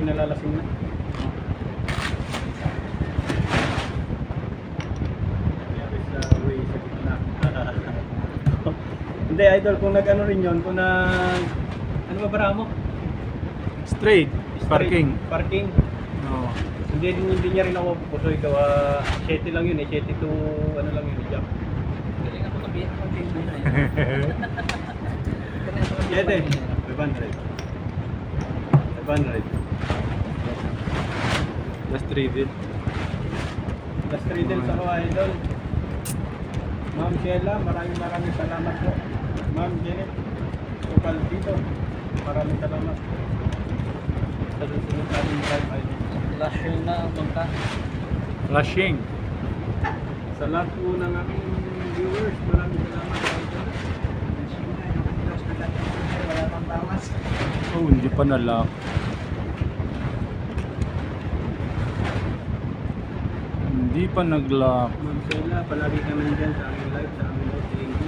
nalalasing na. Hindi, idol, kung nag-ano rin yun, kung nag... Ano ba bara mo? Straight. Parking. Parking. Oo. Hindi niya rin ako pusoy gawa 7 lang yun eh, 7 to ano lang yun, jack. Galing ako kabihan ng Facebook na yun. 7, 500. 500. Last traded. Last riddle sa mga idol. Ma'am Sheila, maraming salamat po. Ma'am Janet, lokal dito. Maraming salamat. Sa susunod natin drive idol. Last year na ang bangka. Flashing. Sa lahat po ng aming viewers, maraming salamat. Wala pang bawas. Oh, hindi pa na-lock. Hindi pa nag-lock. Ma'am Sheila, palagi ka nandyan sa aming live, sa aming live. Thank you.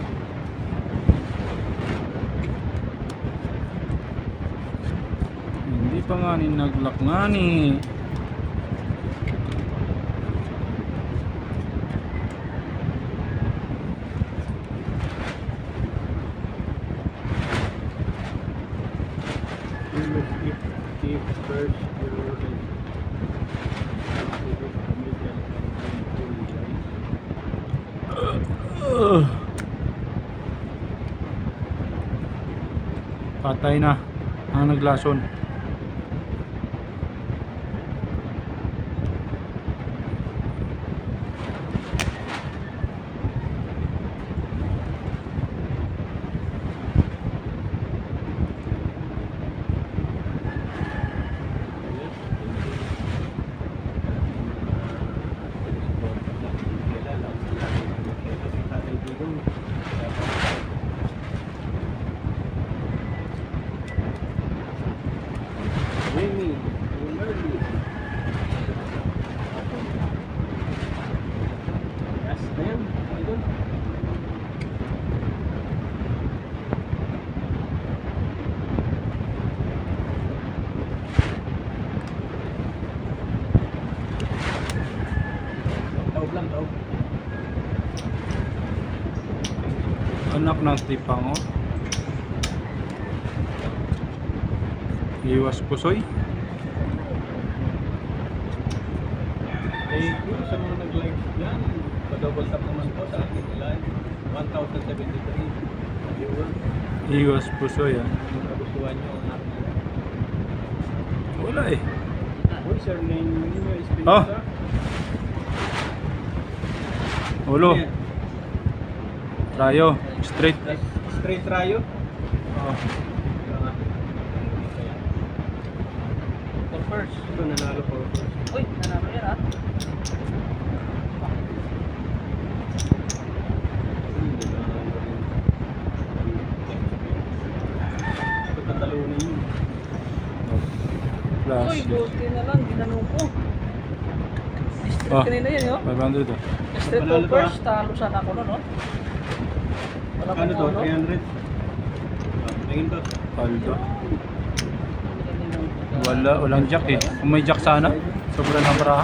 Hindi pa nga ni nag-lock nga ni. Keep first your Patay na ang naglason. Jimmy, yes, ayan, idol. Taob lang, taob. Anak ng tipang oh. Iwas pusoy. Thank you sa mga nag-live dyan. Pa-double tap naman po sa ating live. 1,073 viewers. Iwas pusoy ah. Kung kagustuhan nyo ang aking Wala eh. Uy, surname nyo is Oh. Pinasa. Ulo. Rayo. Straight. Straight Rayo. Oh. For first. Ito nanalo po. Uy, nanalo yan ah. Ito tatalunin yun. Uy, Flash. buti na lang, ginanong ko. District Oh. kanina yan, yun. 500 ah. District Panalo of to, first, talo sana ako nun, no? Wala Ano to? ano? 300? Tingin to. Paldo. Walang jack eh. Kung may jack sana, sobrang nabara.